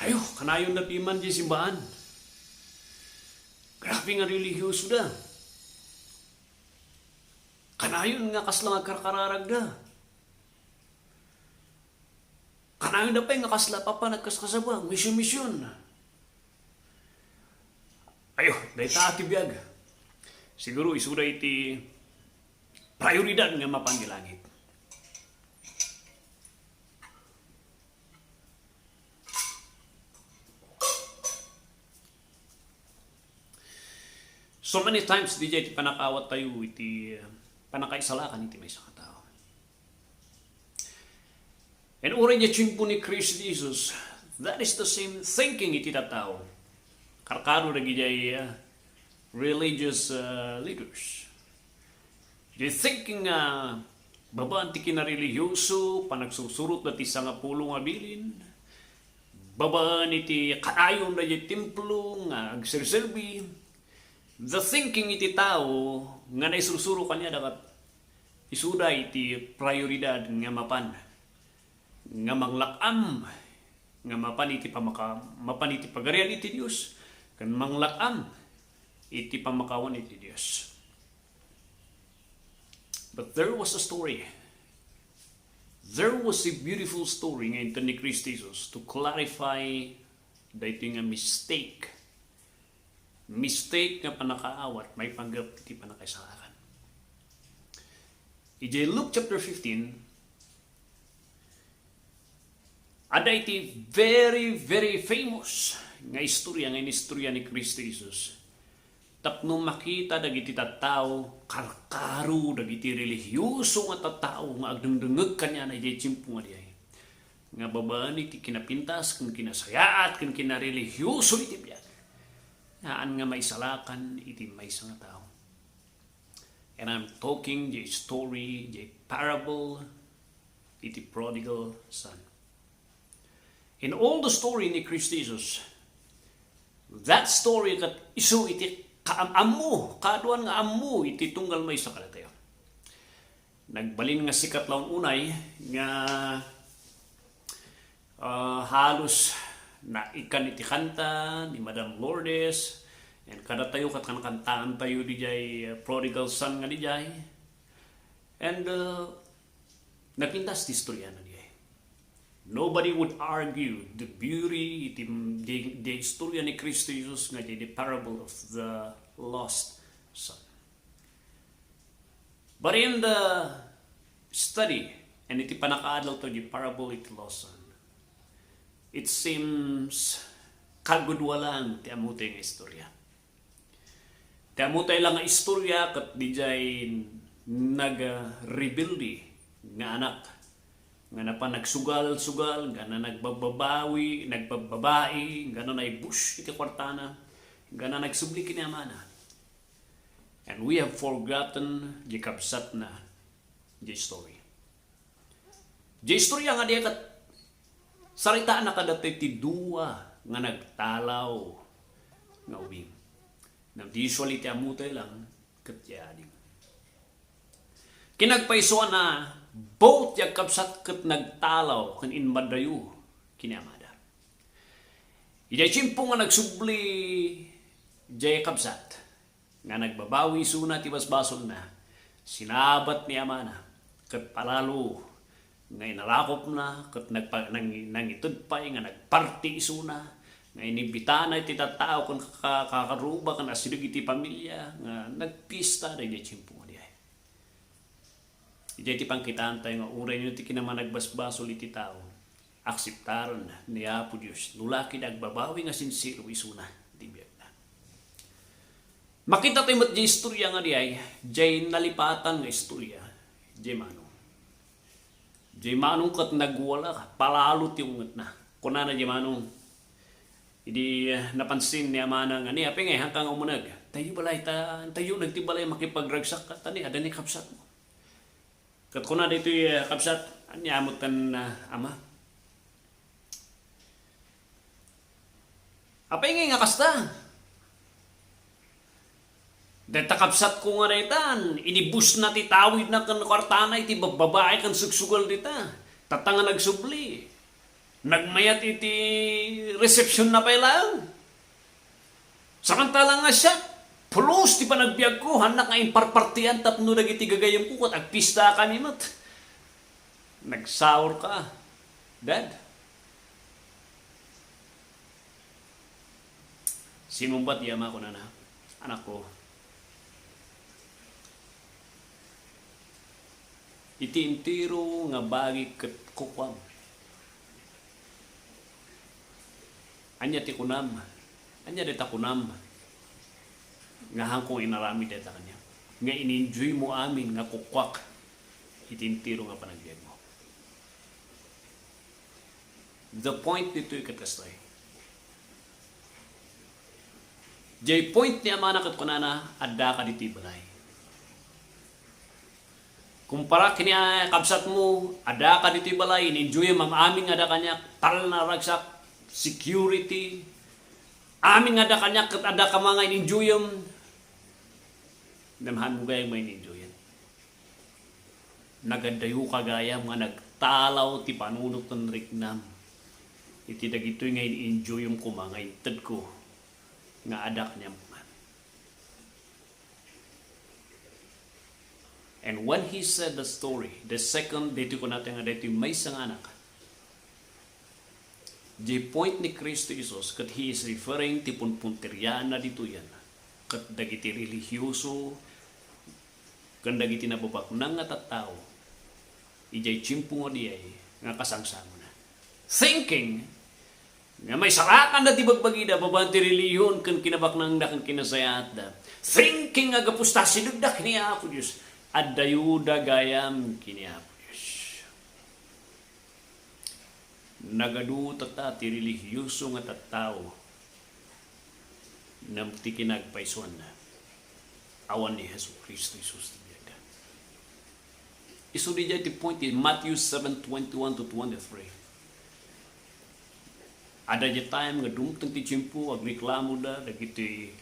Ayo, kanayon na piman di simbahan. Grabe nga relihiyoso da. Kanayon nga kasla nga karkararag da. Kanayon na pa nga kasla pa nagkaskasabang, misyon-misyon. Ayo, dahil taati biyag. Siguro isura iti prioridad nga mapangilangit. So many times, di iti panakawat tayo, iti panakaisalakan, iti may isang katao. And oray niya chimpo ni Christ Jesus, that is the same thinking iti tatao. Karkaro na gijay religious leaders. Di thinking babaan ti kinarelihiyoso, panagsusurot na ti sangapulo nga bilin, babaan iti kanayon na di templo, nga agserserbi. The thinking iti tao nga naisusuro kanya dapat isuda iti prioridad nga mapan nga manglakam nga mapan iti pagarian iti Dios kan manglakam iti pamakawan iti Dios. But there was a story. There was a beautiful story nga ito ni Christ Jesus to clarify dahito nga mistake nga panakaawat, may panggap iti panakaisalakan. Ije Luke chapter 15, ada iti very, very famous nga istorya ni Christ Jesus. Tapno makita dagiti tattao, karkaro, dagiti relihiyoso nga tattao, nga agdengdengeg kanya na ije chimpo nga diay. Nga babaan iti kinapintas, kan kinasayaat, kan kinarelihiyoso iti biyan. Haan nga maisalakan iti may isang tao. And I'm talking the story, the parable, iti prodigal son. In all the story ni Christ Jesus, that story kat isu iti kaamamu, kaduan nga amu iti tunggal may isa tayo. Nagbalin nga sikat laong unay nga halos na ikan iti kanta ni Madam Lourdes and kada tayo kat kantaan tayo di jay prodigal son nga di jay and napintas ti istorya na di jay. Nobody would argue the beauty the istorya ni Christ Jesus nga jay the parable of the lost son. But in the study and iti panakaadlaw to the parable iti lost son, it seems kagudwalang ti amutay nga istorya. Ti amutay lang nga istorya kat di jay nag-rebuildi nga anak nga na pa nagsugal-sugal, nga na nagbababawi, nagbababae, nga na naibush iti kwartana, nga na nagsubli kini amana. And we have forgotten di kabsat na di story. Di istorya nga di kat sarita na kadatay ti dua nga nagtalaw nga ubing. Na usually ti amutay lang katyading. Kinagpaisuan na both yung kapsat kat nagtalaw kan inmadayo kiniamada. Ijay chimpo nga nagsubli jay kapsat nga nagbabawi suna ti basbasol na sinabat ni amana kat palalo nga inalakop na, kat nangitudpay, nga nagparti isuna, nga inibita na iti tattao kung kakaruba, kan asilig iti pamilya, nga nagpista na iti chimpo nga diay. Iti pangkitaan tayo nga uray nyo iti kinaman nagbasbasol iti tao, akseptaron ni Apo Diyos, nulaki nagbabawi nga sinsiro isuna, iti biyag na. Makita tayo mat di istorya nga diay, jay nalipatan nga istorya, jay mano. Di manong kat nagwala ka, palalot yung ngat na. Kuna na di manong, hindi napansin ni amana nga niya, pingay hanggang umunag. Tayo balay, tayo nagtibalay makipagragsak ka, tani, ada ni kapsat mo. Kat kuna dito yung kapsat, anyamutan na ama. Apay nga kasta. Dahil takapsat ko nga daytan, inibus na ti tawid na kan kwartana, iti babae kan sugsugal dita. Tatanga nagsubli. Nagmayat iti reception na pa lang. Samantala nga siya, pulos ti panagbiag ko, hanak nga imparpartiyan tapno dagiti gagayam ko, at agpista ka ni mat. Nagsaur ka, Dad. Sinumbat yama ko na anak ko. Iti intiro nga bagi ket kukwam. Anya ti kunam. Anya deta kunam. Nga hangkong inarami deta kanya. Nga in-enjoy mo amin nga kukwak. Iti intiro nga panagbiag mo. The point dito ikatastoy. Jay point niya mana kat kunana adda ka diti balay. Kumpara kini kabsat mo, ada ka dito balay, in-enjoy mamaming ada kanya, tal na ragsak, security, aming ada kanya, kat ada ka mga in-enjoy yung, damhan mo gayang may in-enjoy yan. Nagadayo ka gayam, nga nagtalaw, ti panunok ng riknam. Iti dagito'y nga in-enjoy yung kumangay, tad ko, nga ada kanya man. And when he said the story, the second, dito ko natin nga dito may isang anak. The point ni Kristo Jesus, kat he is referring ti punpunterian na dito yan. Kat dagiti relihiyoso, kan dagiti nababak nang nga tattao, ijay chimpo nga diay, nga kasangsamo na. Thinking, nga may sarakan na ti bagbagida, babanti relihiyon, kan kinabak nang da, kan kinasayat da. Thinking nga gapusta, sinugdak niya po Diyos. At dayuda gayam kiniapos. Nagadu tata ti relihiyoso nga tattao nam ti kinagpaison na awan ni Hesus Kristo Jesus ti biyaga. Isudi jay ti point in Matthew 7:21 to 23. Ada jay time nga dumteng ti chimpo agreklamo da dagiti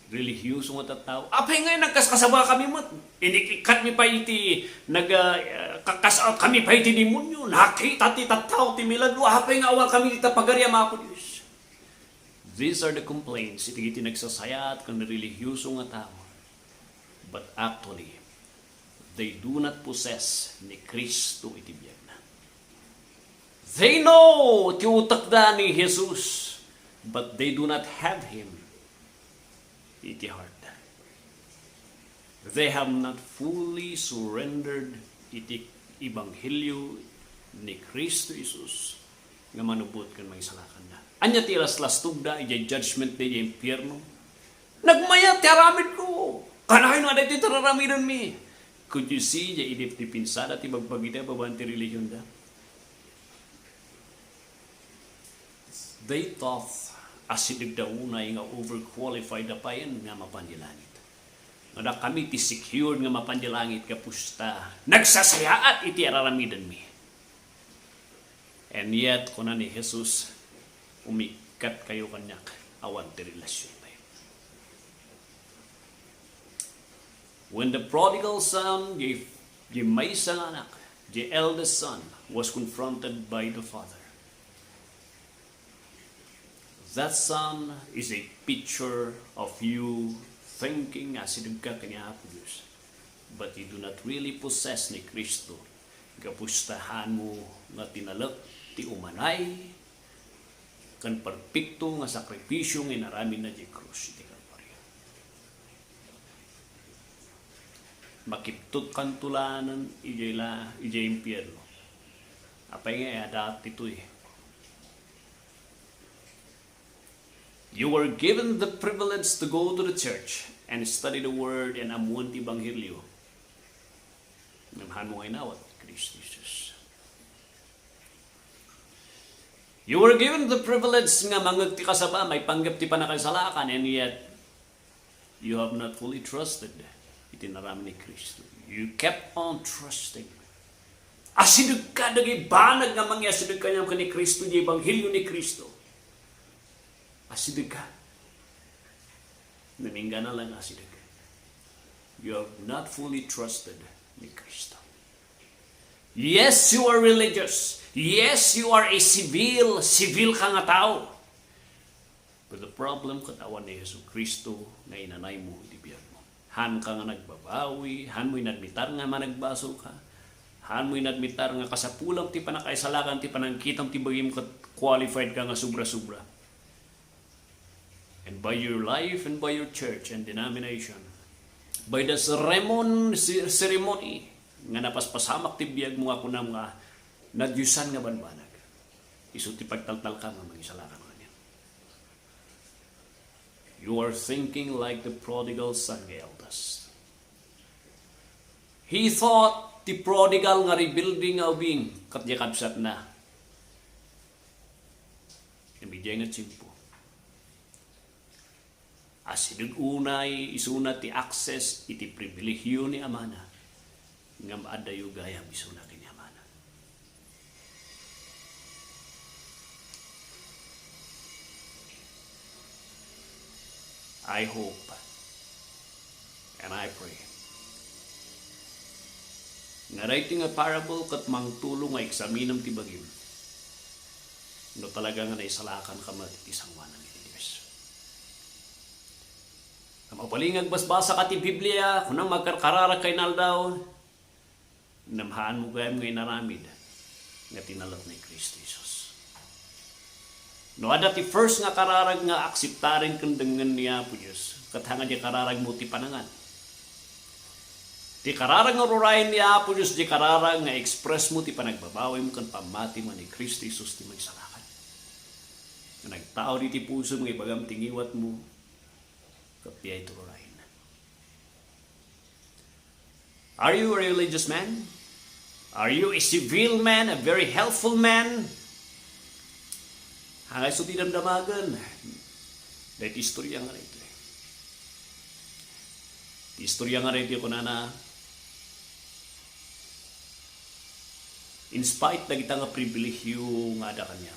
relihiyoso nga tattao. Apay nga nagkaskasaba kami mat. Inikikat mi pa iti kakasaot kami pa iti demonyo. Nakita ti tattao ti milagro. Apay nga awal kami iti pagarya mga po Diyos. These are the complaints. Iti nagsasayat kan relihiyoso nga tao. But actually, they do not possess ni Kristo iti biyag na. They know ti utak da ni Jesus, but they do not have Him iti heart. They have not fully surrendered iti Ebanghelyo ni Kristo Jesus nga manubot kan Naisalakan na. Anya ti laslas tugda iti judgment day iti impyerno. Nagmayat ti aramid ko. Kanahin nga dito tararamidon mi. Could you see iti idip ti pinsada ti bagbagita babanti religion da? They thought asidig daw unay nga overqualified na payan nga mapanjilangit. Nga kami ti secured nga mapanjilangit kapusta. Nagsasayaat iti araramidan mi. And yet, kuna ni Jesus, umikat kayo kanyak awan ti relasyon tayo. When the prodigal son, the may isang anak, the eldest son, was confronted by the father, that son is a picture of you thinking as idug ka kanya po Diyos. But you do not really possess ni Kristo. Kapustahan mo nga tinalak, ti umanay, kan perpekto nga sakripisyo nga inaramin na di krus, di Kalbaryo. Makiptot kan tulanan, ijay impyerno. Apay nga adat ito eh. You were given the privilege to go to the church and study the word and amuan ti Ebanghelyo. Namhan mo ngay nawat, Kristo Jesus. You were given the privilege nga mangag ti kasaba, may panggap ti panakaisalakan, and yet you have not fully trusted itinarami ni Kristo. You kept on trusting. Asidug ka, dagay banag nga mangyasidug ka niyang ni Kristo, di Ebanghelyo ni Kristo. Asidig ka. Namingga na lang asidig ka. You have not fully trusted ni Kristo. Yes, you are religious. Yes, you are a civil ka nga tao. But the problem katawan ni Yesu Kristo na inanay mo, iti biyag mo. Han ka nga nagbabawi, han mo'y nadmitar nga managbasol ka, han mo'y nadmitar nga kasapulam ti panakaisalakan ti panangkitam ti bagim qualified ka nga sobra-sobra. And by your life and by your church and denomination, by the ceremony nga napaspasamak ti biyag mo ako na mga nadyusan nga banbanag. Isu ti pagtaltal ka nga mangisalakan ka niya. You are thinking like the prodigal son nga eldest. He thought the prodigal nga rebuilding nga ubing katjakabsat na. Nabidya nga tsimpo. Asidun unay isuna ti access iti pribilehiyo ni amana nga maadayo gayam isuna kini amana. I hope and I pray nga writing a parable kat mangtulong nga eksaminam ti bagim no talaga nga naisalakan ka matitisang wanan ni Diyos. Mabalingag basbasa ka ti Biblia, kunang magkarkarara kay naldaw, namhaan mo gayam ngay naramid, nga tinalat ni Kristo Jesus. No, ada ti first nga kararag nga akseptarin kandangan niya po Diyos, katanga di kararag mo ti panangan. Ti kararag nga rurayan niya po Diyos, di kararag nga express mo ti panagbabawi mo kan pamati mo ni Kristo Jesus ti magsalakan. Nagtao di ti puso mo, ibagam tingiwat mo, kapya ito rin. Are you a religious man? Are you a civil man, a very helpful man? Hangay so dinamdamagan. Dahil istorya nga rin. Istorya nga rin ko na in spite na kita nga pribilehyo nga ada kanya,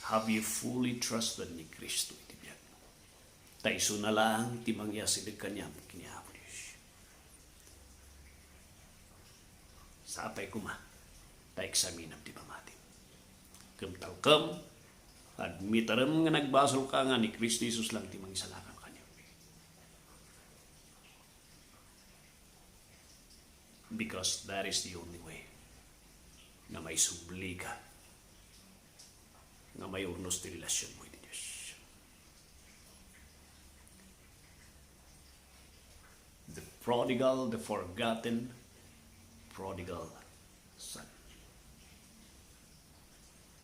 have you fully trusted ni Kristo? Taiso na lang ti mangyasilig kanyang kinihapo Diyos. Sapay kuma, taiksaminam ti pamati. Kumtalkam, admitaram nga nagbasol ka nga ni Kristo Jesus lang ti mangisalakan kanya. Because that is the only way na may subli ka, na may urnos ti relasyon mo. The prodigal, the forgotten prodigal son.